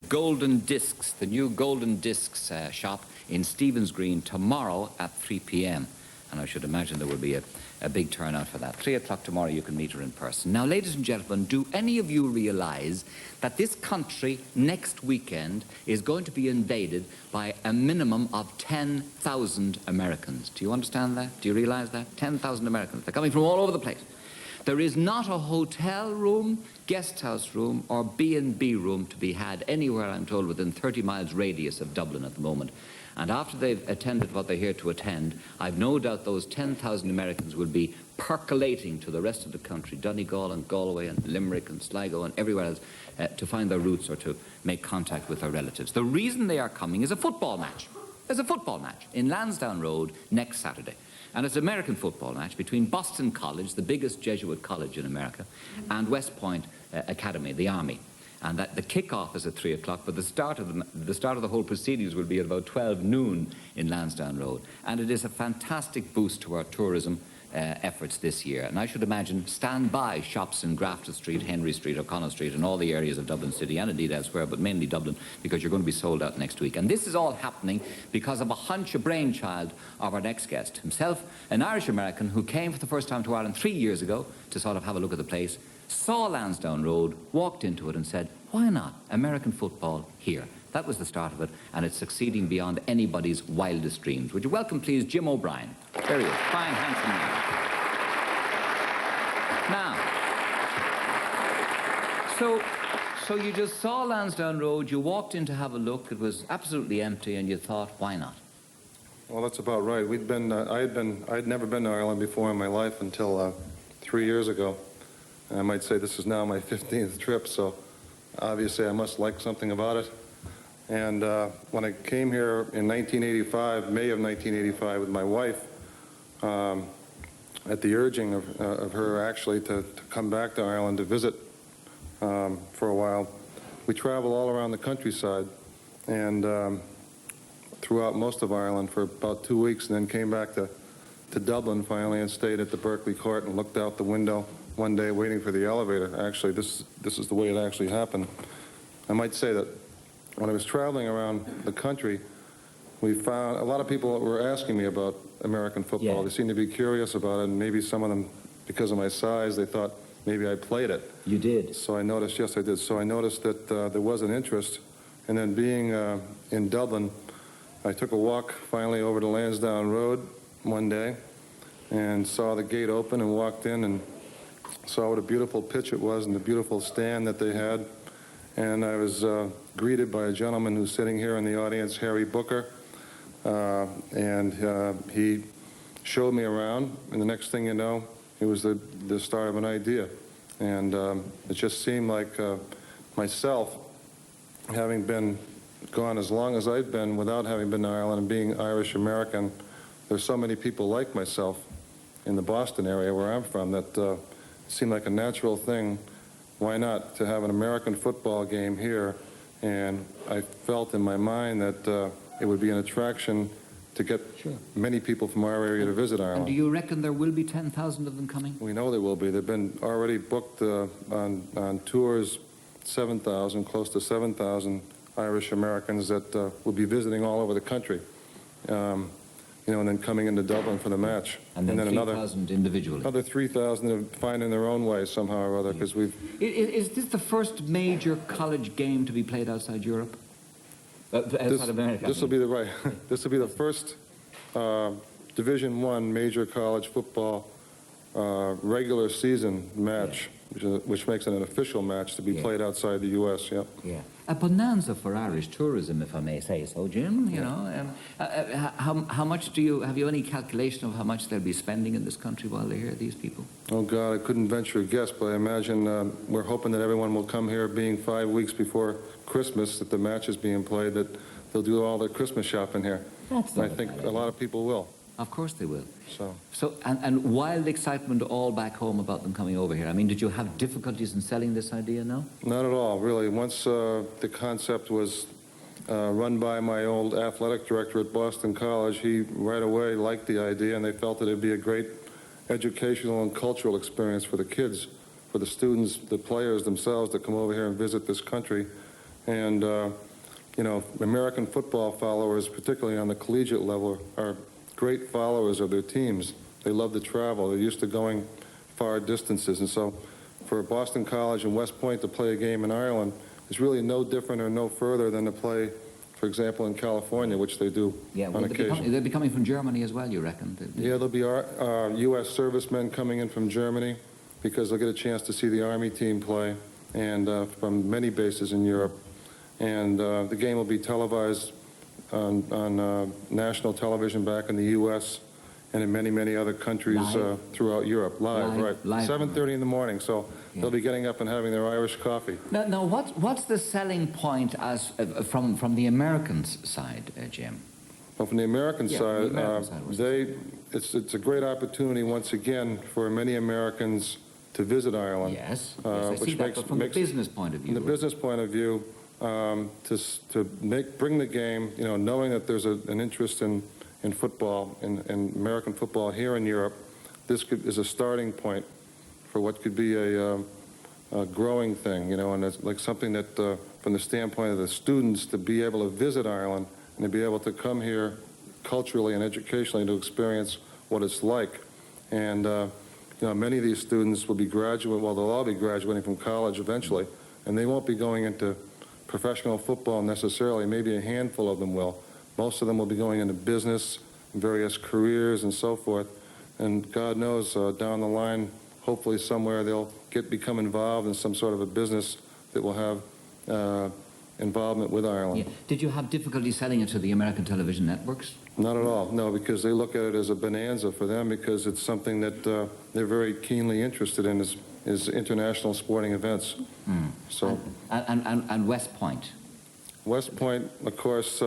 Golden Discs, the new Golden Discs shop in Stephen's Green tomorrow at 3 p.m. And I should imagine there will be a big turnout for that. 3 o'clock tomorrow, you can meet her in person. Now, ladies and gentlemen, do any of you realize that this country next weekend is going to be invaded by a minimum of 10,000 Americans? Do you understand that? Do you realize that? 10,000 Americans. They're coming from all over the place. There is not a hotel room, guest house room, or B&B room to be had anywhere, I'm told, within 30 miles radius of Dublin at the moment. And after they've attended what they're here to attend, I've no doubt those 10,000 Americans will be percolating to the rest of the country, Donegal and Galway and Limerick and Sligo and everywhere else, to find their roots or to make contact with their relatives. The reason they are coming is a football match. There's a football match in Lansdowne Road next Saturday. And it's an American football match between Boston College, the biggest Jesuit college in America, and West Point Academy, the Army. And that the kick-off is at 3 o'clock, but the start of the whole proceedings will be at about 12 noon in Lansdowne Road. And it is a fantastic boost to our tourism efforts this year. And I should imagine stand-by shops in Grafton Street, Henry Street, O'Connell Street, and all the areas of Dublin City, and indeed elsewhere, but mainly Dublin, because you're going to be sold out next week. And this is all happening because of a brainchild of our next guest, himself an Irish-American who came for the first time to Ireland 3 years ago to sort of have a look at the place, saw Lansdowne Road, walked into it and said, why not American football here? That was the start of it, and it's succeeding beyond anybody's wildest dreams. Would you welcome, please, Jim O'Brien? There he is, fine, handsome man. Now, so you just saw Lansdowne Road, you walked in to have a look, it was absolutely empty, and you thought, why not? Well, that's about right. I'd never been to Ireland before in my life until 3 years ago. And I might say this is now my 15th trip, so obviously I must like something about it. And when I came here in 1985, May of 1985, with my wife, at the urging of her actually to come back to Ireland to visit for a while, we traveled all around the countryside and throughout most of Ireland for about 2 weeks, and then came back to Dublin finally and stayed at the Berkeley Court and looked out the window one day waiting for the elevator. Actually, this is the way it actually happened. I might say that when I was traveling around the country, we found a lot of people were asking me about American football. Yeah. They seemed to be curious about it, and maybe some of them, because of my size, they thought maybe I played it. You did? So I noticed, yes, I did. So I noticed that there was an interest, and then being in Dublin, I took a walk finally over to Lansdowne Road one day and saw the gate open and walked in and saw what a beautiful pitch it was and the beautiful stand that they had. And I was greeted by a gentleman who's sitting here in the audience, Harry Booker, and he showed me around, and the next thing you know, it was the start of an idea. And it just seemed like myself, having been gone as long as I've been without having been to Ireland and being Irish-American, there's so many people like myself in the Boston area where I'm from that it seemed like a natural thing. Why not to have an American football game here? And I felt in my mind that it would be an attraction to get many people from our area to visit Ireland. And do you reckon there will be 10,000 of them coming? We know there will be. They've been already booked on tours, 7,000, close to 7,000 Irish Americans that will be visiting all over the country. And then coming into Dublin for the match. And then 3,000 individually. Another 3,000 finding their own way somehow or other, because we've... Is this the first major college game to be played outside Europe? Outside America? This will be this will be the first Division I major college football regular season match, which makes it an official match to be played outside the U.S., Yeah. A bonanza for Irish tourism, if I may say so, Jim, you know. How much have you any calculation of how much they'll be spending in this country while they're here, these people? Oh, God, I couldn't venture a guess, but I imagine we're hoping that everyone will come here, being 5 weeks before Christmas, that the match is being played, that they'll do all their Christmas shopping here. That's I think a lot of people will. Of course they will. So and wild excitement all back home about them coming over here. I mean, did you have difficulties in selling this idea, no? Not at all, really. Once the concept was run by my old athletic director at Boston College, he right away liked the idea, and they felt that it'd be a great educational and cultural experience for the kids, for the students, the players themselves that come over here and visit this country. And, you know, American football followers, particularly on the collegiate level, are great followers of their teams. They love to travel. They're used to going far distances. And so for Boston College and West Point to play a game in Ireland is really no different or no further than to play, for example, in California, which they do on occasion. They'll be coming from Germany as well, you reckon? Yeah, there'll be U.S. servicemen coming in from Germany because they'll get a chance to see the Army team play, and from many bases in Europe. And the game will be televised on national television back in the U.S. and in many, many other countries throughout Europe. Live. 7:30 in the morning, so they'll be getting up and having their Irish coffee. Now what's the selling point as from the Americans' side, Jim? Well, from the American side, it's a great opportunity once again for many Americans to visit Ireland. Yes, I see that, but from the business point of view. From the business point of view, bring the game, you know, knowing that there's an interest in football, in American football here in Europe, this is a starting point for what could be a growing thing, you know, and it's like something that, from the standpoint of the students, to be able to visit Ireland and to be able to come here culturally and educationally to experience what it's like. And, you know, many of these students will be they'll all be graduating from college eventually, and they won't be going into professional football necessarily. Maybe a handful of them will. Most of them will be going into business, various careers and so forth. And God knows, down the line, hopefully somewhere they'll become involved in some sort of a business that will have involvement with Ireland. Yeah. Did you have difficulty selling it to the American television networks? Not at all, no, because they look at it as a bonanza for them, because it's something that they're very keenly interested in, is international sporting events. So, and West Point? West Point, of course,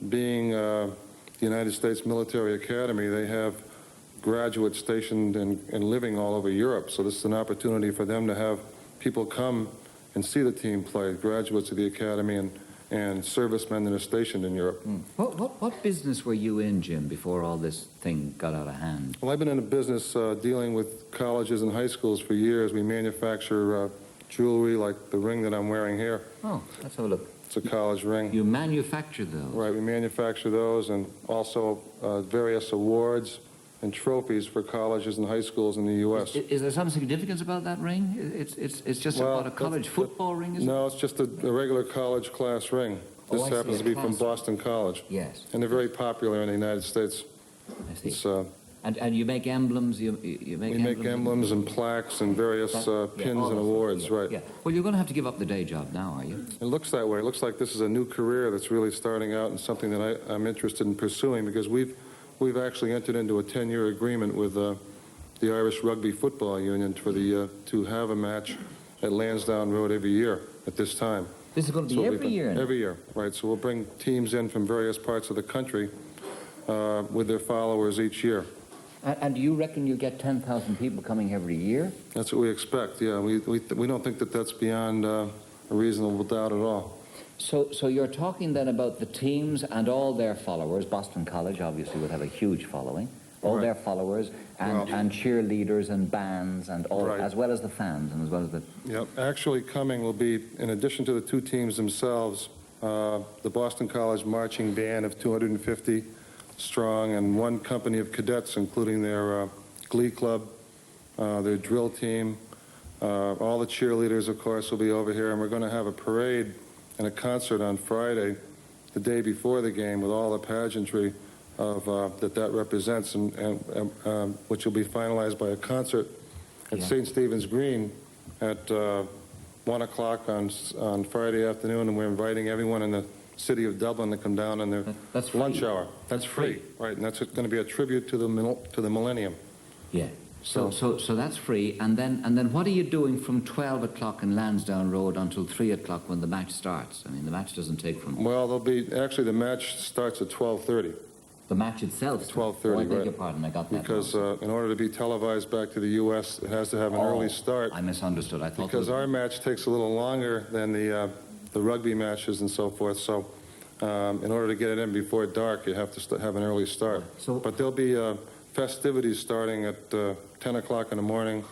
being the United States Military Academy, they have graduates stationed and living all over Europe. So this is an opportunity for them to have people come and see the team play, graduates of the academy and servicemen that are stationed in Europe. What business were you in, Jim, before all this thing got out of hand? Well, I've been in a business dealing with colleges and high schools for years. We manufacture jewelry like the ring that I'm wearing here. Oh, let's have a look. It's a college ring. You manufacture those? Right, we manufacture those, and also various awards and trophies for colleges and high schools in the U.S. Is there some significance about that ring? It's just about a college football ring, is it? No, it's just a regular college class ring. This happens to be from Boston College. Yes. And they're very popular in the United States. I see. And you make emblems? We make emblems and plaques and various pins and awards, right. Yeah. Well, you're going to have to give up the day job now, are you? It looks that way. It looks like this is a new career that's really starting out and something that I'm interested in pursuing, because we've actually entered into a 10-year agreement with the Irish Rugby Football Union for to have a match at Lansdowne Road every year at this time. This is going to be every year now? Every year, right. So we'll bring teams in from various parts of the country with their followers each year. And do you reckon you get 10,000 people coming every year? That's what we expect, yeah. We don't think that that's beyond a reasonable doubt at all. So you're talking then about the teams and all their followers. Boston College obviously would have a huge following. All their followers and cheerleaders and bands and all, as well as the fans and as well as the... Yep. Actually coming will be, in addition to the two teams themselves, the Boston College marching band of 250 strong and one company of cadets, including their glee club, their drill team. All the cheerleaders, of course, will be over here, and we're going to have a parade and a concert on Friday, the day before the game, with all the pageantry of that represents, and which will be finalized by a concert at St. Stephen's Green at 1 o'clock on Friday afternoon, and we're inviting everyone in the city of Dublin to come down on their lunch hour. That's free. Right, and that's going to be a tribute to the millennium. Yeah. So that's free, and then what are you doing from 12 o'clock in Lansdowne Road until 3 o'clock when the match starts? I mean, the match doesn't take from... Well, the match starts at 12:30. The match itself? 12:30, I beg your pardon, I got that. Because in order to be televised back to the U.S., it has to have an early start. I misunderstood. I thought... Because our match takes a little longer than the rugby matches and so forth, so in order to get it in before dark, you have to have an early start. But there'll be festivities starting at 10 o'clock in the morning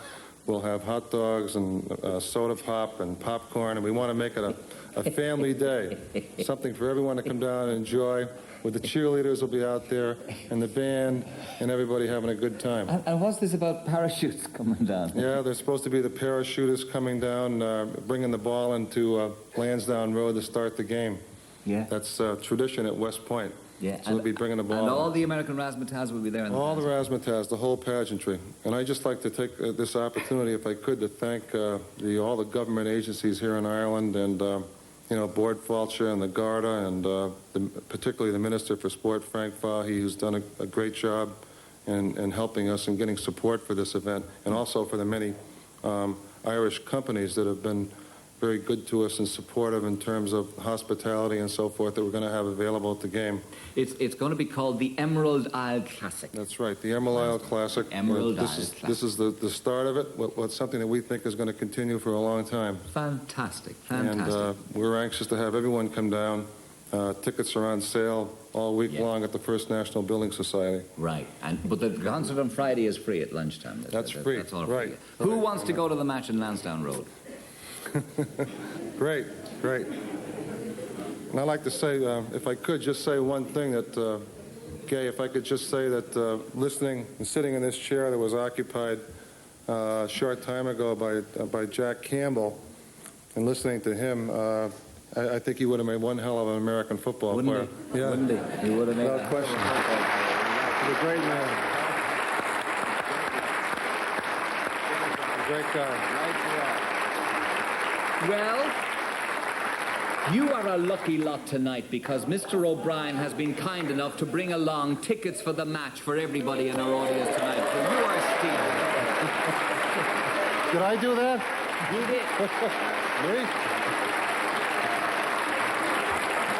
We'll have hot dogs and soda pop and popcorn, and we want to make it a family day, something for everyone to come down and enjoy. With the cheerleaders will be out there, and the band, and everybody having a good time. And what's this about parachutes coming down? Yeah, there's supposed to be the parachutists coming down, bringing the ball into Lansdowne Road to start the game. Yeah. That's tradition at West Point. Yeah. So we'll be bringing the ball. And all the American razzmatazz will be there. All the razzmatazz, the whole pageantry. And I'd just like to take this opportunity, if I could, to thank all the government agencies here in Ireland, and Board Fulcher and the Garda, and particularly the Minister for Sport, Frank Fahy, who's done a great job in helping us and getting support for this event, and also for the many Irish companies that have been very good to us and supportive in terms of hospitality and so forth that we're going to have available at the game. It's going to be called the Emerald Isle Classic. That's right, the Emerald Isle Classic. Emerald Isle Classic. This is the start of it. What's something that we think is going to continue for a long time. Fantastic. And we're anxious to have everyone come down. Tickets are on sale all week long at the First National Building Society. Right, but the concert on Friday is free at lunchtime. That's free. That's all right. Free. Who wants to go to the match in Lansdowne Road? Great. And I'd like to say, if I could just say one thing, that, Gay, if I could just say that listening and sitting in this chair that was occupied a short time ago by Jack Campbell, and listening to him, I think he would have made one hell of an American football player. Yeah. Wouldn't he? He would have made without question. He's a great man. A great guy. Well, you are a lucky lot tonight, because Mr. O'Brien has been kind enough to bring along tickets for the match for everybody in our audience tonight. So you are stealing. Did I do that? You did. Me?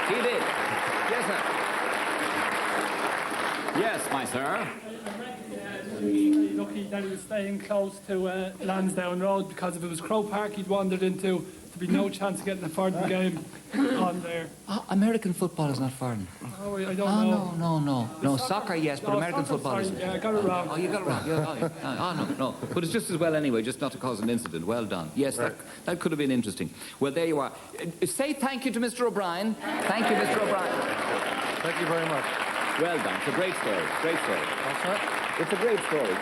He did. Yes, sir. Yes, my sir. Really lucky that he was staying close to Lansdowne Road, because if it was Croke Park he'd wandered into, there'd be no chance of getting a foreign game on there. Oh, American football is not foreign. Oh, I don't know. No, soccer, yes, but American football is... Yeah, I got it wrong. Oh, you got it wrong. Yeah, no. But it's just as well anyway, just not to cause an incident. Well done. Yes, right. that could have been interesting. Well, there you are. Say thank you to Mr. O'Brien. Thank you, Mr. O'Brien. Thank you very much. Well done. It's a great story. Great story. It's a great story.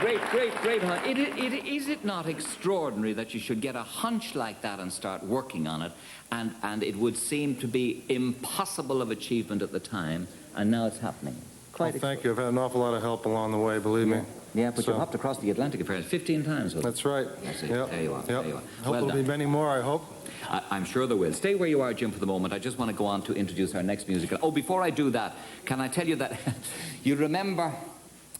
Great hunt. Is it not extraordinary that you should get a hunch like that and start working on it, and it would seem to be impossible of achievement at the time, and now it's happening? Thank you. I've had an awful lot of help along the way, believe me. Yeah, but you hopped across the Atlantic apparently 15 times. That's right. That's it. Yep. There you are. Yep. There you are. Hope there'll be many more, I hope. I'm sure there will. Stay where you are, Jim, for the moment. I just want to go on to introduce our next musical. Oh, before I do that, can I tell you that you remember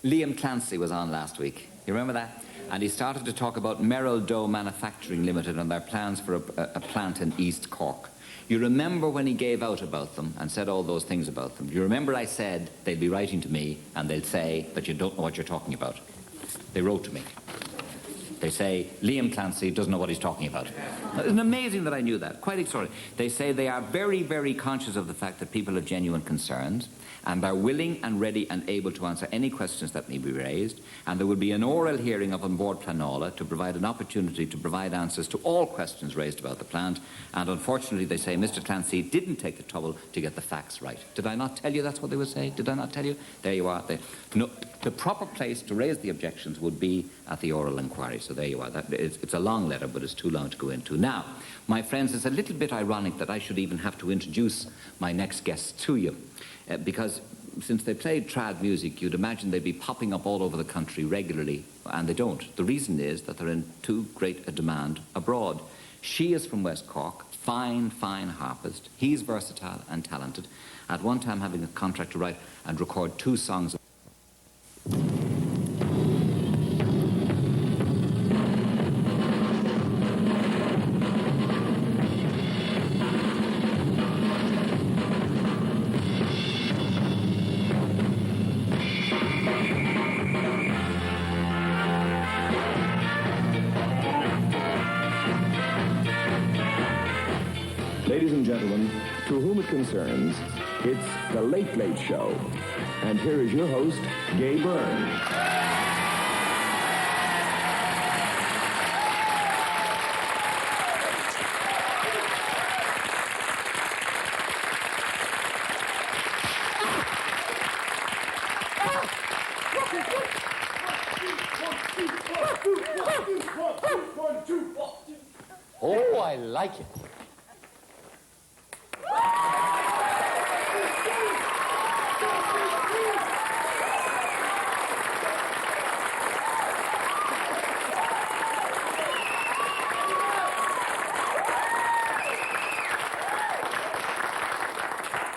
Liam Clancy was on last week? You remember that? And he started to talk about Merrill Doe Manufacturing Limited and their plans for a plant in East Cork. You remember when he gave out about them and said all those things about them? You remember I said they'll be writing to me and they'll say that you don't know what you're talking about? They wrote to me. They say, Liam Clancy doesn't know what he's talking about. It's amazing that I knew that. Quite extraordinary. They say they are very, very conscious of the fact that people have genuine concerns, and are willing and ready and able to answer any questions that may be raised, and there will be an oral hearing of on board Planola to provide an opportunity to provide answers to all questions raised about the plant, and unfortunately they say Mr. Clancy didn't take the trouble to get the facts right. Did I not tell you that's what they would say? Did I not tell you? There you are. No, the proper place to raise the objections would be at the oral inquiry, so there you are. It's a long letter, but it's too long to go into. Now, my friends, it's a little bit ironic that I should even have to introduce my next guests to you. Because since they played trad music, you'd imagine they'd be popping up all over the country regularly, and they don't. The reason is that they're in too great a demand abroad. She is from West Cork, fine harpist. He's versatile and talented, at one time having a contract to write and record 2 songs. Ladies and gentlemen, to whom it concerns, it's The Late Late Show. And here is your host, Gay Byrne. I like it.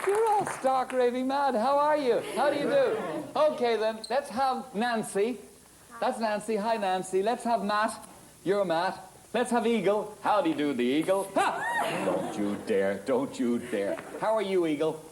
You're all stark raving mad. How are you? How do you do? Okay, then, let's have Nancy. That's Nancy. Hi, Nancy. Let's have Matt. You're Matt. Let's have Eagle. Howdy do, the Eagle. Ha! Don't you dare. Don't you dare. How are you, Eagle?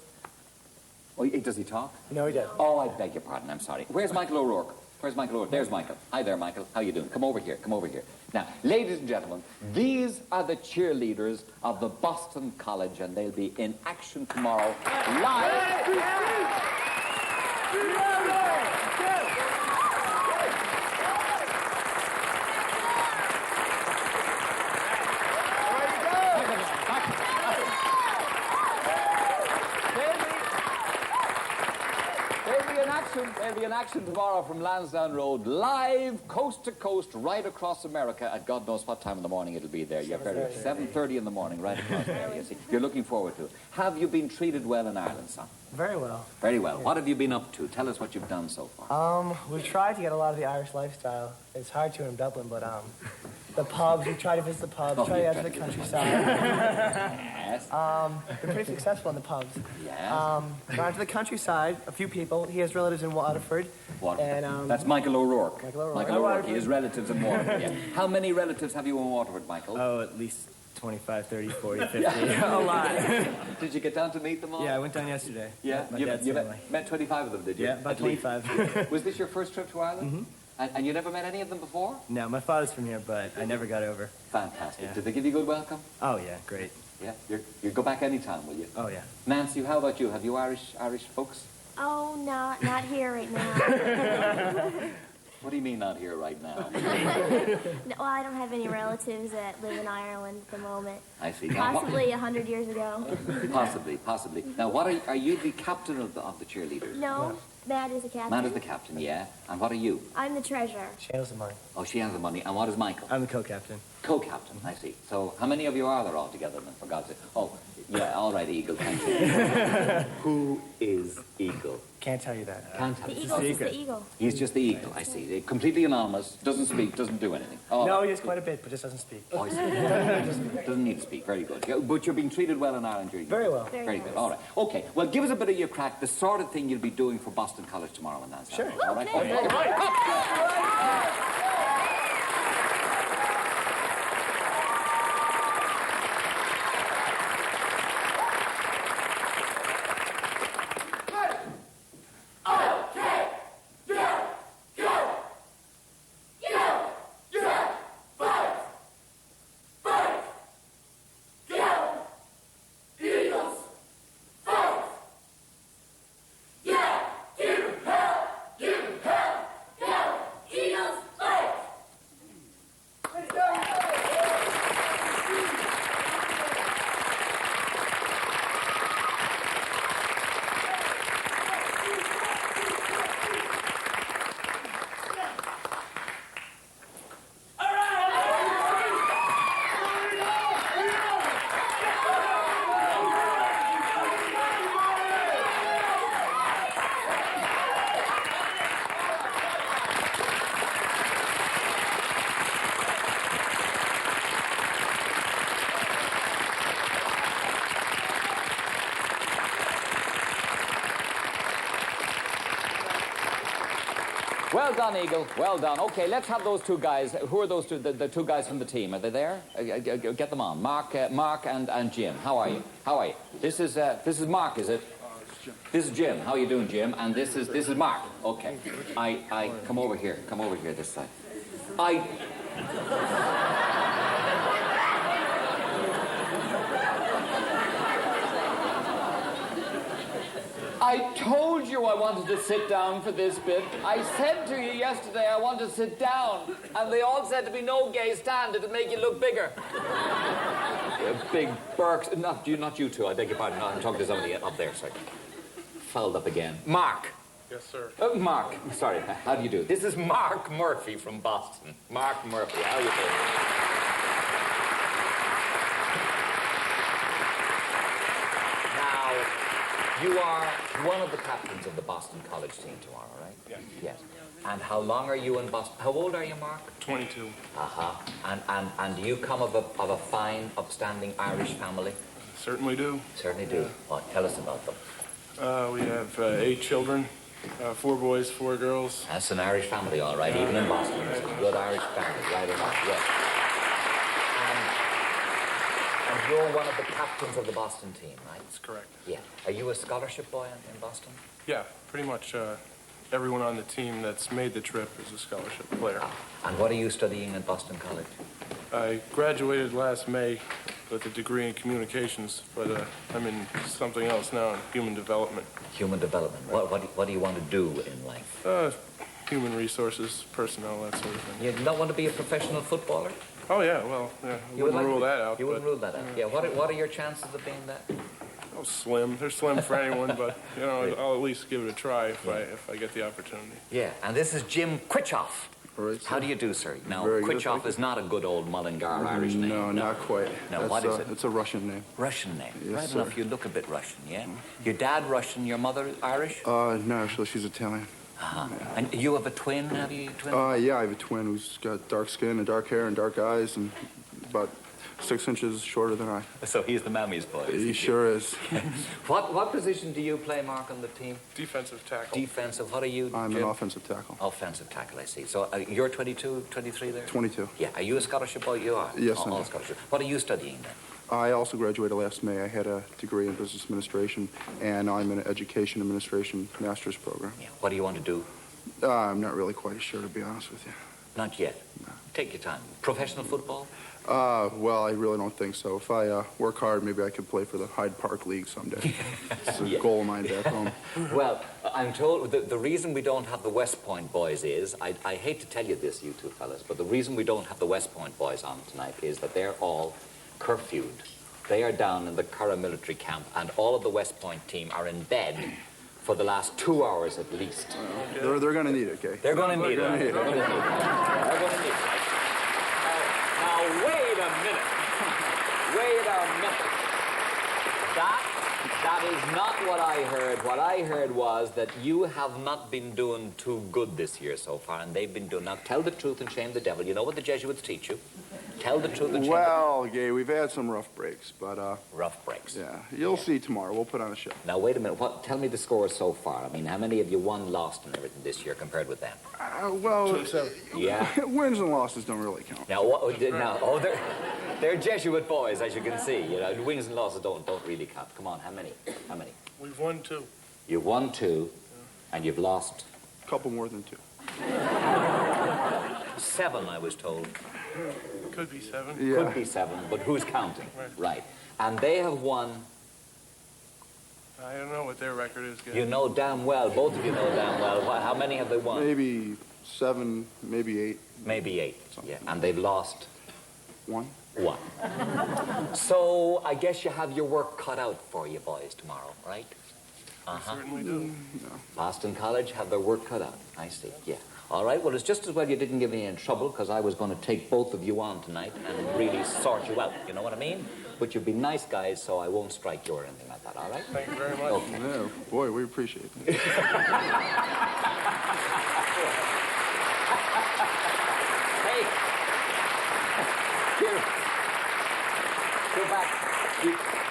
Oh, does he talk? No, he doesn't. Oh, I beg your pardon. I'm sorry. Where's Michael O'Rourke? Where's Michael O'Rourke? There's Michael. Hi there, Michael. How you doing? Come over here. Come over here. Now, ladies and gentlemen, these are the cheerleaders of the Boston College, and they'll be in action tomorrow live. They'll be in action tomorrow from Lansdowne Road, live, coast to coast, right across America at God knows what time in the morning it'll be there. You're 7:30 in the morning, right across there, you see. You're looking forward to it. Have you been treated well in Ireland, son? Very well. Very well. What have you been up to? Tell us what you've done so far. We've tried to get a lot of the Irish lifestyle. It's hard to in Dublin, but the pubs, we try to visit the pubs, try to get to the countryside. Yes. Been pretty successful in the pubs. Yes. Gone to the countryside, a few people. He has relatives in Waterford. What? And, That's Michael O'Rourke. Michael O'Rourke. Michael O'Rourke. He has relatives in Waterford. Yeah. How many relatives have you in Waterford, Michael? Oh, at least 25, 30, 40, 50. A lot. Did you get down to meet them all? Yeah, I went down yesterday. Yeah? My You dad's met, family. met 25 of them, did you? Yeah, about At least? 25. Was this your first trip to Ireland? Mm-hmm. And you never met any of them before? No, my father's from here, but I never got over. Fantastic. Yeah. Did they give you a good welcome? Oh, yeah, great. Yeah? You go back anytime, will you? Oh, yeah. Nancy, how about you? Have you Irish folks? Oh, not here right now. What do you mean not here right now? No, well, I don't have any relatives that live in Ireland at the moment. I see. Now, Possibly 100 years ago. Possibly. Now, what are you the captain of the cheerleaders? No, Matt is a captain. Matt is the captain, yeah. And what are you? I'm the treasurer. She has the money. Oh, she has the money. And what is Michael? I'm the co-captain. Co-captain, I see. So how many of you are there altogether then, for God's sake? Oh, yeah, all right, Eagle, thank you. Who is Eagle? Can't tell you that. Can't tell The you. eagle is the eagle. He's just the Eagle, I see. Completely anonymous, doesn't speak, doesn't do anything. Oh, No, he has quite a bit, but just doesn't speak. oh, I see. Doesn't need to speak, very good. Yeah, but you're being treated well in Ireland during Very well. Very good, all right. Okay, well, give us a bit of your crack, the sort of thing you'll be doing for Boston College tomorrow in Lansdowne. Sure. All right? Okay. Well done, Eagle. Well done. Okay, let's have those two guys. Who are those two? The two guys from the team. Are they there? Get them on. Mark and Jim. How are you? How are you? This is Mark, is it? This is Jim. How are you doing, Jim? And this is Mark. Okay. I come over here. Come over here this side. I told you I wanted to sit down for this bit. I said to you yesterday I want to sit down, and they all said to me, no, gay, stand, it'll make you look bigger. Big Burks. Not you two, I beg your pardon. No, I'm talking to somebody up there, sorry. Fouled up again. Mark. Yes, sir. Mark, sorry, how do you do? This is Mark Murphy from Boston. Mark Murphy, how you doing? You are one of the captains of the Boston College team tomorrow, right? Yeah. Yes. And how long are you in Boston? How old are you, Mark? 22. Uh-huh. And do you come of a fine, upstanding Irish family? Certainly do. Certainly do. Oh, tell us about them. We have 8 children, 4 boys, 4 girls. That's an Irish family, all right, even in Boston. It's a good Irish family, right enough, yes. And you're one of the captains of the Boston team, right? That's correct. Yeah. Are you a scholarship boy in Boston? Yeah, pretty much everyone on the team that's made the trip is a scholarship player. And what are you studying at Boston College? I graduated last May with a degree in communications, but I'm in something else now, in human development. Human development. What do you want to do in life? Human resources, personnel, that sort of thing. You don't want to be a professional footballer? Oh, yeah, well, yeah, I wouldn't rule that out. You wouldn't but, rule that out. Yeah. What are your chances of being that? Oh, slim. They're slim for anyone, but, you know, I'll at least give it a try if I get the opportunity. Yeah, and this is Jim Quitchoff. Right, How do you do, sir? Now, Very good, Quitchoff thank you. is not a good old Mullingar Irish name. No, not quite. No, That's, what is it? It's a Russian name. Russian name. Yes, Right sir. enough, you look a bit Russian, yeah? Your dad Russian, your mother Irish? No, actually, she's Italian. Uh-huh. And you have a twin, have you? Twin? Yeah, I have a twin who's got dark skin and dark hair and dark eyes and about 6 inches shorter than I. So he's the mammy's boy. He sure is. What position do you play, Mark, on the team? Defensive tackle. Defensive. What are you, I'm Jim? an offensive tackle. Offensive tackle, I see. So you're 22, 23 there? 22. Yeah. Are you a scholarship boy? You are? Yes, all, I am. all scholarship. What are you studying then? I also graduated last May. I had a degree in business administration, and I'm in an education administration master's program. Yeah. What do you want to do? I'm not really quite sure, to be honest with you. Not yet. No. Take your time. Professional football? Well, I really don't think so. If I work hard, maybe I could play for the Hyde Park League someday. It's a Yeah. goal of mine back home. Well, I'm told the reason we don't have the West Point boys is, I hate to tell you this, you two fellas, but the reason we don't have the West Point boys on tonight is that they're all curfewed. They are down in the Curragh military camp, and all of the West Point team are in bed for the last 2 hours at least. They're going to need it, okay? They're going to need it. gonna need it. They're going to need it. They're going to need it. Now, wait a minute. Wait a minute. That is not what I heard. What I heard was that you have not been doing too good this year so far, and they've been doing. Now, tell the truth and shame the devil. You know what the Jesuits teach you? Tell the truth and shame Well, Gay, we've had some rough breaks, but rough breaks. yeah, you'll see tomorrow. We'll put on a show. Now, wait a minute. Tell me the score so far. I mean, how many of you won, lost, and everything this year compared with them? Yeah. Wins and losses don't really count. Now, they're Jesuit boys, as you can see. You know, wins and losses don't really count. Come on, how many? How many? We've won 2. You've won 2, and you've lost A couple more than 2. 7, I was told. Could be 7. Yeah. Could be 7, but who's counting? Right. And they have won. I don't know what their record is. Gary. You know damn well. Both of you know damn well. How many have they won? Maybe 7, maybe 8. Maybe 8. Yeah. And they've lost 1. 1. So I guess you have your work cut out for you boys tomorrow, right? Certainly do. Boston College have their work cut out. I see, yeah. All right, well, it's just as well you didn't get me in trouble, because I was going to take both of you on tonight and really sort you out, you know what I mean? But you've been nice guys, so I won't strike you or anything like that, all right? Thank you very much. Okay. Yeah, boy, we appreciate it. Hey! Here. Go back.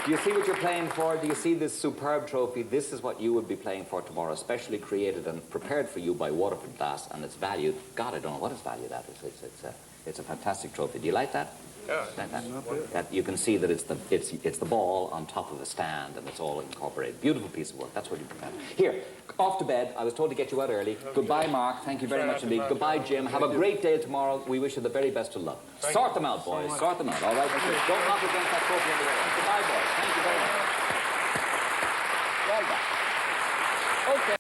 Do you see what you're playing for? Do you see this superb trophy? This is what you would be playing for tomorrow, specially created and prepared for you by Waterford Glass, and it's valued. God, I don't know what it's valued at. It's a fantastic trophy. Do you like that? Yeah. That you can see that it's the ball on top of a stand, and it's all incorporated. Beautiful piece of work. That's what you prepared. Here, off to bed. I was told to get you out early. Goodbye, Mark. Thank you very much indeed. Goodbye, Jim. Have a great day tomorrow. We wish you the very best of luck. Sort them out, boys. Sort them out. All right. Don't knock against that trophy on the way. Goodbye, boys. Thank you very much. Well done. Okay.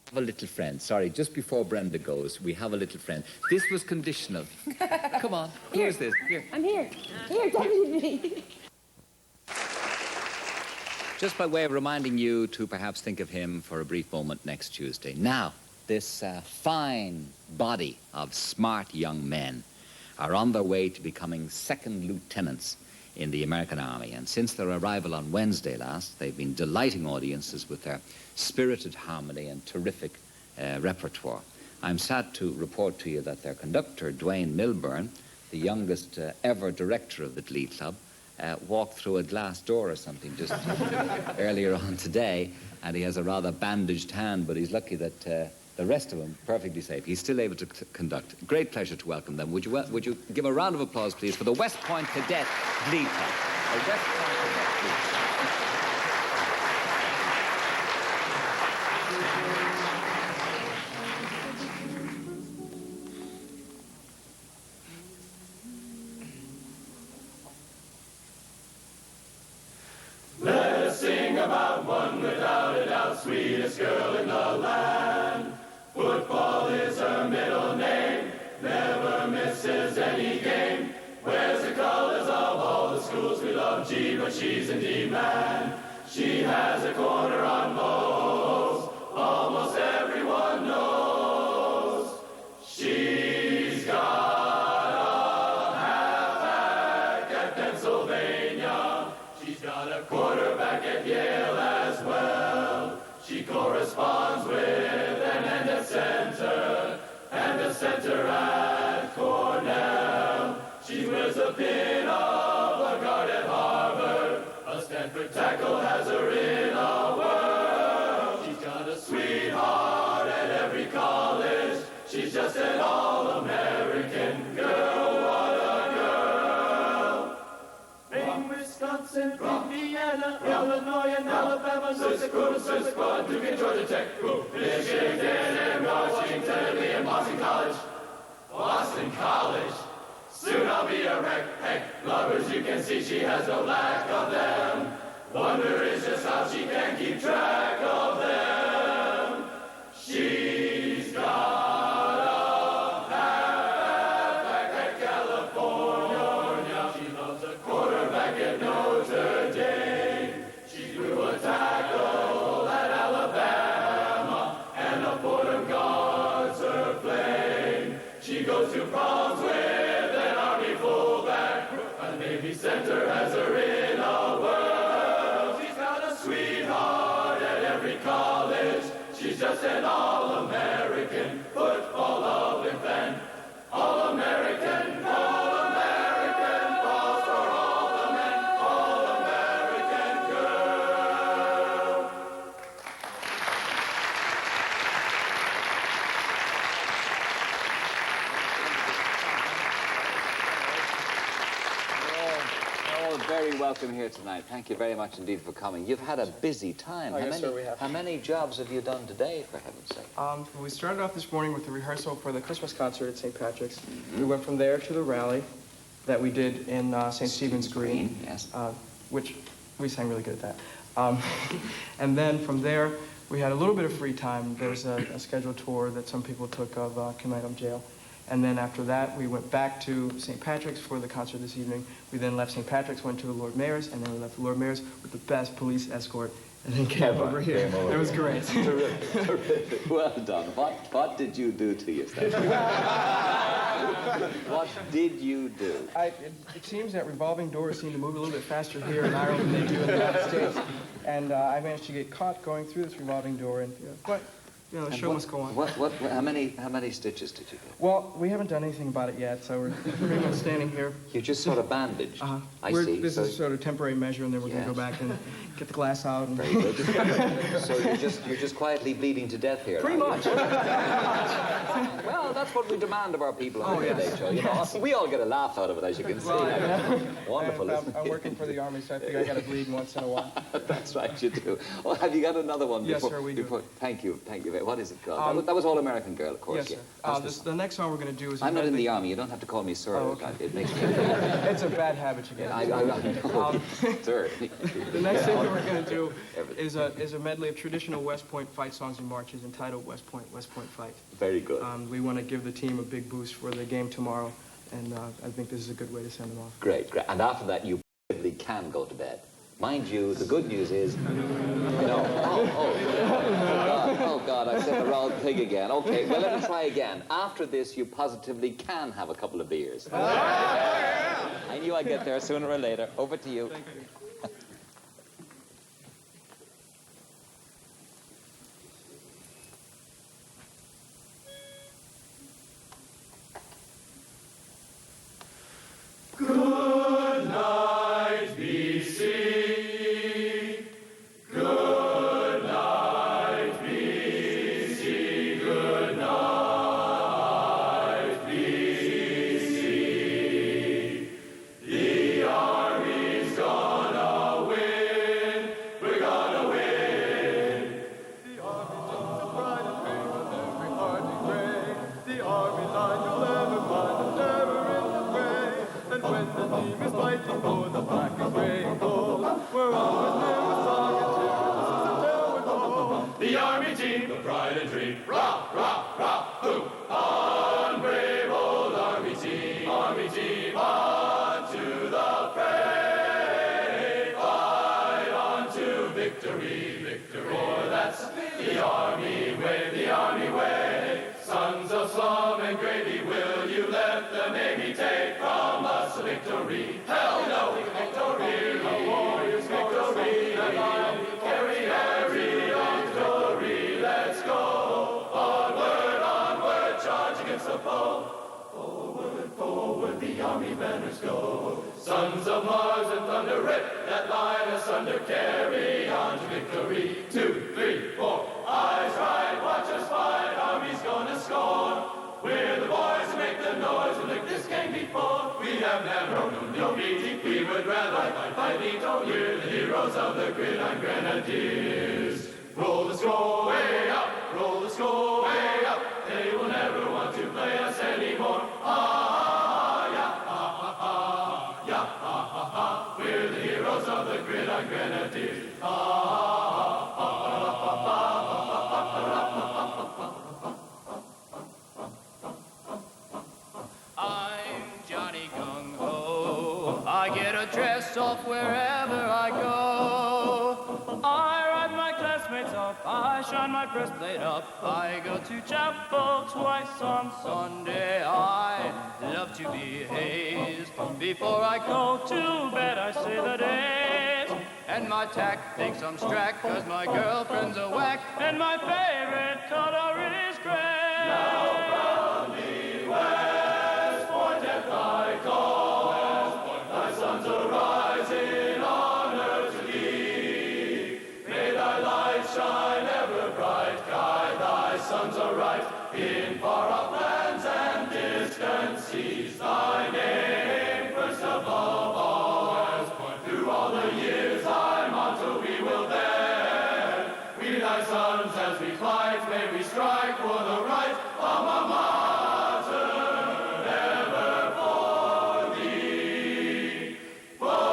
Have a little friend. Sorry, just before Brenda goes, we have a little friend. This was conditional. Come on. Here's this. Here. I'm here. Here, WB. Just by way of reminding you to perhaps think of him for a brief moment next Tuesday. Now, this fine body of smart young men are on their way to becoming second lieutenants in the American Army. And since their arrival on Wednesday last, they've been delighting audiences with their spirited harmony and terrific repertoire. I'm sad to report to you that their conductor, Dwayne Milburn, the youngest ever director of the Glee Club, walked through a glass door or something just earlier on today, and he has a rather bandaged hand, but he's lucky that the rest of them perfectly safe. He's still able to conduct. Great pleasure to welcome them. Would you give a round of applause, please, for the West Point Cadet Glee Club? The West Point Cadet Glee Club. Let us sing about one without a doubt, sweetest girl in the land. Football is her middle name, never misses any game. Wears the colors of all the schools we love, G, but she's in demand. She has a corner on most, almost everyone knows. She's got a halfback at Pennsylvania. She's got a quarterback at Yale as well. She corresponds with an end at center, and a center at Cornell. She wears a pin of a guard at Harvard. A Stanford tackle has her in a whirl. She's got a sweetheart at every college. She's just an all-American girl. What a girl! Maine, Wisconsin, Indiana, Illinois, and Alabama, North Dakota, Squad, Duke, and Georgia Tech, Michigan, and Washington, and Boston College. Boston College. Soon I'll be a wreck. Heck, lovers, you can see she has no lack of them. Wonder is just how she can keep track of them. She's got a halfback at California. She loves a quarterback at Notre Dame. She threw a tackle at Alabama, and the Fordham guards her flame. She goes to proms with an Army fullback. A Navy center has her in a whirl. She's got a sweetheart at every college. She's just an all-American football loving fan. All-American, all-American, balls for all the men. All-American girl. You're all very welcome here tonight. Thank you very much indeed for coming. You've had a busy time. Oh, yes, sir, we have. How many jobs have you done today, for heaven's sake? We started off this morning with the rehearsal for the Christmas concert at St. Patrick's. We went from there to the rally that we did in St. Stephen's Green, yes. Which we sang really good at that. And then from there, we had a little bit of free time. There was a scheduled tour that some people took of Can Night on Jail. And then after that, we went back to St. Patrick's for the concert this evening. We then left St. Patrick's, went to the Lord Mayor's, and then we left the Lord Mayor's with the best police escort, and then came over here. It was great. Terrific, terrific. Well done. What did you do to yourself? What did you do? It seems that revolving doors seem to move a little bit faster here in Ireland than they do in the United States. And I managed to get caught going through this revolving door, and but you know, the show must go on. How many stitches did you get? Well, we haven't done anything about it yet, so we're pretty much standing here. You just sort of bandaged. I see. This is sort of temporary measure, and then we're going to go back and get the glass out. And very good. So you're just quietly bleeding to death here. Pretty much. Well, that's what we demand of our people on the Today Show. You know, we all get a laugh out of it, as you can see. Wonderful. I'm working for the Army, so I think I got to bleed once in a while. That's right, you do. Well, have you got another one? Yes, sir, we do. Thank you. What is it called? That was All American Girl, of course. Yes, sir. The next song we're going to do is... I'm not in the Army. You don't have to call me sir. Oh, okay. It makes me... It's a bad habit you get. I know. Sir. The next thing that we're going to do is a medley of traditional West Point fight songs and marches entitled West Point Fight. Very good. We want to give the team a big boost for the game tomorrow, and I think this is a good way to send them off. Great. And after that, you probably can go to bed. Mind you, the good news is... Oh, God, I said the wrong thing again. Okay, well, let me try again. After this, you positively can have a couple of beers. I I knew I'd get there sooner or later. Over to you. Thank you. Good night, BC. Good night, BC. Good night, BC. The Army's gonna win. We're gonna win. The Army's just a pride and pain on every heart and gray. The Army line you'll ever find is never in the fray. And when the team is fighting for the black and gray and gold, we're always there with song and cheer. This is until we're told. The Army team, the pride and dream. Rah, rah, rah, boom. On, brave old Army team, on to the fray. Fight on to victory, victory. For that's the Army way, the Army way. Sons of slum and gravy, will you let the Navy take from us a victory? Hell no, victory, the warriors victory, and I'll carry on victory. Let's go, onward, onward, charge against the foe. Forward, forward, the Army banners go. Sons of Mars and thunder, rip that line asunder, carry on to victory. 2, 3, 4, eyes right, watch us fight, Army's gonna score. We're the boys who make the noise, who licked this gang before. We have never known defeat, we would rather fight the whole year. The heroes of the gridiron grenadiers. Roll the score way up, roll the score way up. They will never want to play us anymore. Ah, yeah, ah, ah, ah, yeah, ah, ah, ah. We're the heroes of the gridiron grenadiers. Ah, ah, ah, ah, ah, ah, ah. I'm Johnny Gung Ho. I get a dress off wherever I go. I ride my classmates up. I shine my breastplate up. I go to chapel twice on Sunday. I love to be hazed. Before I go to bed, I say the days. And my tack thinks I'm strack, 'cause my girlfriend's a whack. And my favorite color is gray. Now proudly West Point death I call. Thy sons arise in honor to thee. May thy light shine ever bright. Guide thy sons aright in far-off lands and distant seas. Thy name first above all. Through all the years thy motto we will bear. We thy sons as we fight, may we strike for the right. Alma mater, ever for thee, for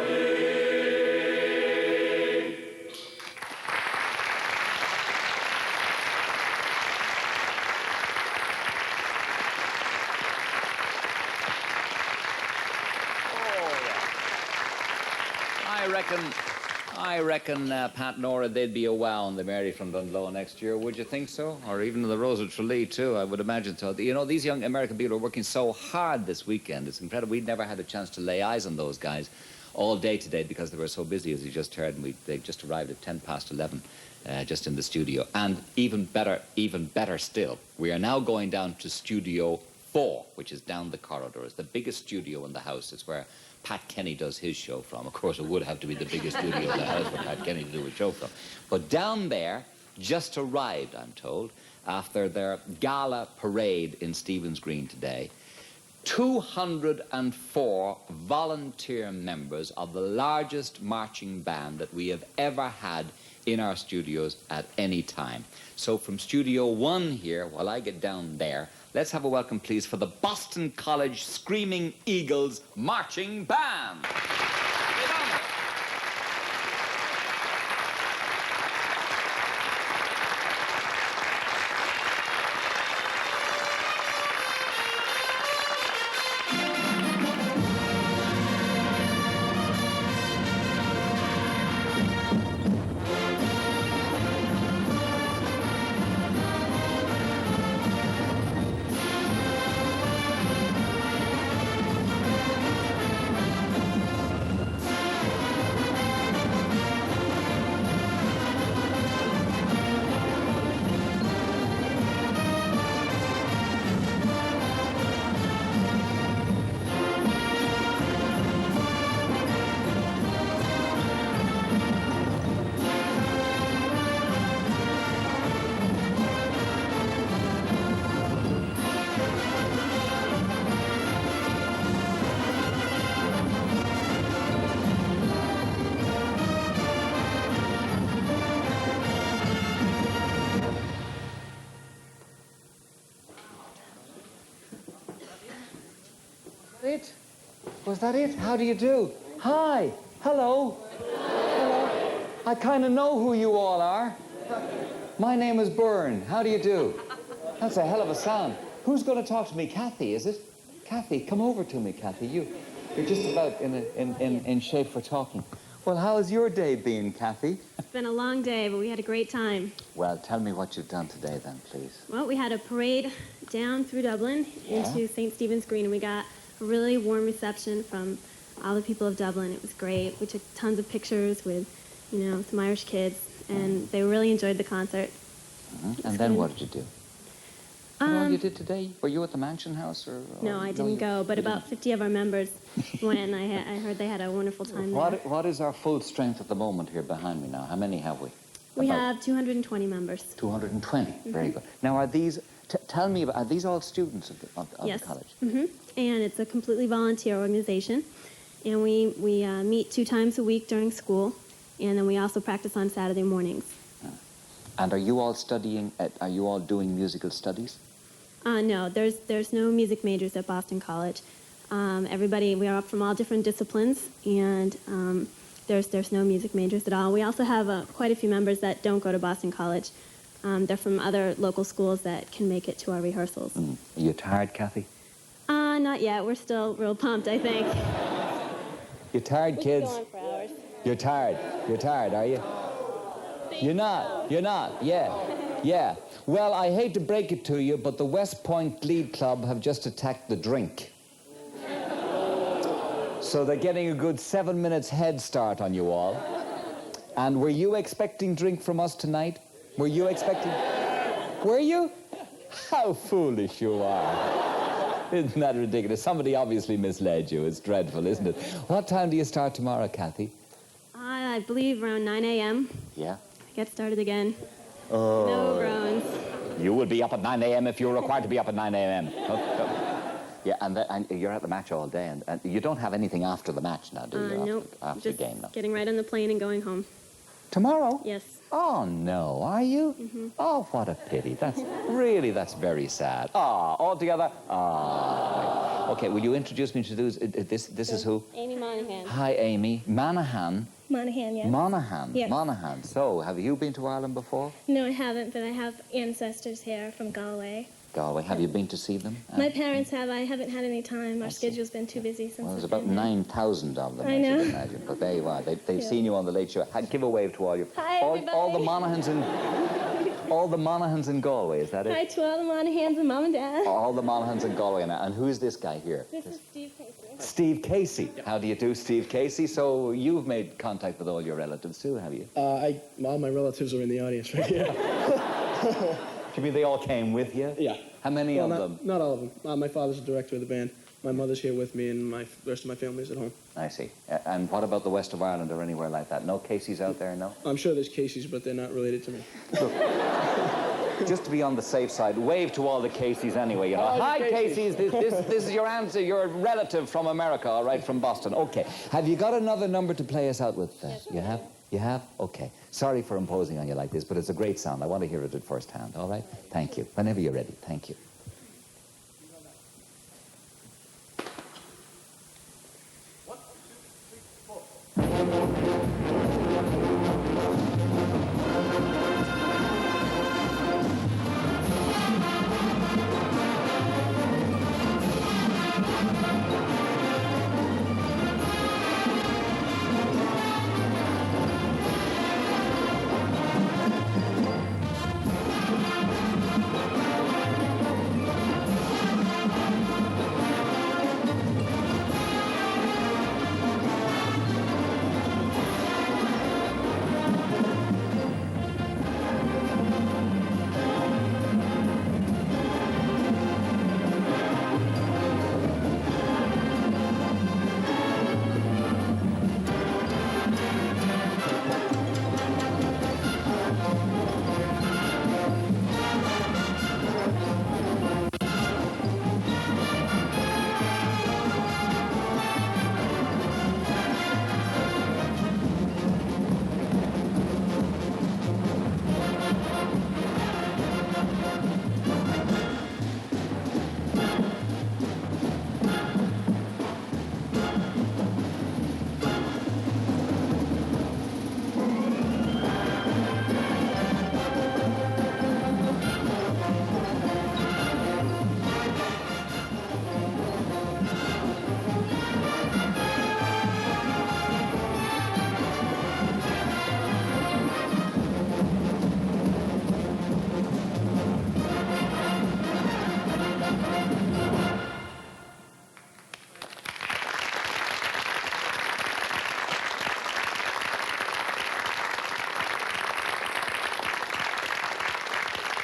thee. I reckon, Pat Nora, they'd be a wow on the Mary from Dundlow next year. Would you think so? Or even the Rose of Tralee, too, I would imagine so. You know, these young American people are working so hard this weekend. It's incredible. We'd never had a chance to lay eyes on those guys all day today because they were so busy, as you just heard, and they just arrived at 11:10, just in the studio. And even better still, we are now going down to Studio 4, which is down the corridor. It's the biggest studio in the house. It's where Pat Kenny does his show from. Of course, it would have to be the biggest studio in the house for Pat Kenny to do a show from. But down there, just arrived, I'm told, after their gala parade in Stephen's Green today, 204 volunteer members of the largest marching band that we have ever had in our studios at any time. So from Studio 1 here, while I get down there, let's have a welcome, please, for the Boston College Screaming Eagles Marching Band. Was that it? How do you do? Hi. Hello. Hello. I kind of know who you all are. My name is Byrne. How do you do? That's a hell of a sound. Who's going to talk to me? Kathy, is it? Kathy, come over to me, Kathy. You're just about in shape for talking. Well, how's your day been, Kathy? It's been a long day, but we had a great time. Well, tell me what you've done today, then, please. Well, we had a parade down through Dublin into St. Stephen's Green, and we got a really warm reception from all the people of Dublin. It was great. We took tons of pictures with, some Irish kids, and they really enjoyed the concert. And then what did you do? What you did today? Were you at the Mansion House? No, I didn't go, but about 50 of our members went. I heard they had a wonderful time there. What is our full strength at the moment here behind me now? How many have we? We have 220 members. 220. Very good. Now, are these? Tell me about. Are these all students of the college? Mm-hmm. And it's a completely volunteer organization, and we meet 2 times a week during school, and then we also practice on Saturday mornings. And are you all studying? Are you all doing musical studies? No, there's no music majors at Boston College. We are up from all different disciplines, and there's no music majors at all. We also have quite a few members that don't go to Boston College. They're from other local schools that can make it to our rehearsals. Are you tired, Kathy? Not yet. We're still real pumped, I think. You're tired, kids? We're going for hours. You're tired. You're tired, are you? You're not. Yeah. Well, I hate to break it to you, but the West Point Lead Club have just attacked the drink. So they're getting a good 7 minutes head start on you all. And were you expecting drink from us tonight? Were you expecting? Were you? How foolish you are. Isn't that ridiculous? Somebody obviously misled you. It's dreadful, isn't it? What time do you start tomorrow, Kathy? I believe around 9 a.m. Yeah. Get started again. Oh. No groans. You would be up at 9 a.m. if you were required to be up at 9 a.m. Yeah, and you're at the match all day, and you don't have anything after the match now, do you? Nope. After the game, no. Getting right on the plane and going home. Tomorrow? Yes. Oh, no, are you? Mm-hmm. Oh, what a pity. That's very sad. All together? Okay, will you introduce me to those? This is who? Amy Monahan. Hi, Amy. Monaghan. Monahan, yes. Monaghan. Yes. Monaghan. So, have you been to Ireland before? No, I haven't, but I have ancestors here from Galway. Galway. Have you been to see them? My parents have. I haven't had any time. Our schedule's been too busy since. Well, there's about 9,000 of them, I I know. should imagine. But there you are. They've seen you on the Late Show. Give a wave to all your... Hi, everybody. All the Monahans in... all the Monahans in Galway, is that it? Hi to all the Monahans and Mom and Dad. All the Monahans in Galway. And who is this guy here? This is Steve Casey. Steve Casey. How do you do, Steve Casey? So you've made contact with all your relatives too, have you? All my relatives are in the audience right here. You mean they all came with you? Yeah. How many of them? Not all of them. My father's the director of the band. My mother's here with me, and the rest of my family's at home. I see. And what about the west of Ireland or anywhere like that? No Caseys out there, no? I'm sure there's Caseys, but they're not related to me. Just to be on the safe side, wave to all the Caseys anyway, you know. Hi, Caseys. This is your answer, your relative from America, all right, from Boston. Okay. Have you got another number to play us out with? Yes, You have? You have? Okay. Sorry for imposing on you like this, but it's a great sound. I want to hear it at first hand, all right? Thank you. Whenever you're ready. Thank you.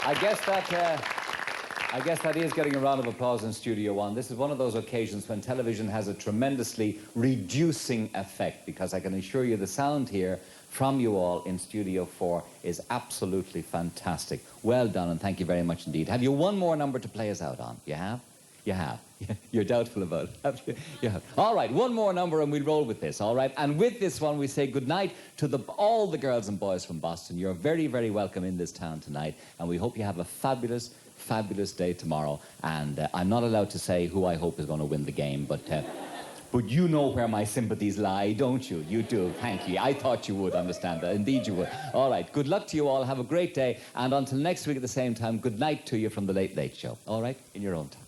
I guess that is getting a round of applause in Studio One. This is one of those occasions when television has a tremendously reducing effect, because I can assure you the sound here from you all in Studio 4 is absolutely fantastic. Well done, and thank you very much indeed. Have you one more number to play us out on? You have? You have. You're doubtful about it, have you? You have. All right, one more number and we'll roll with this, all right? And with this one, we say goodnight to all the girls and boys from Boston. You're very, very welcome in this town tonight, and we hope you have a fabulous, fabulous day tomorrow. And I'm not allowed to say who I hope is going to win the game, but you know where my sympathies lie, don't you? You do. Thank you. I thought you would understand that. Indeed you would. All right. Good luck to you all. Have a great day. And until next week at the same time, good night to you from The Late Late Show. All right? In your own time.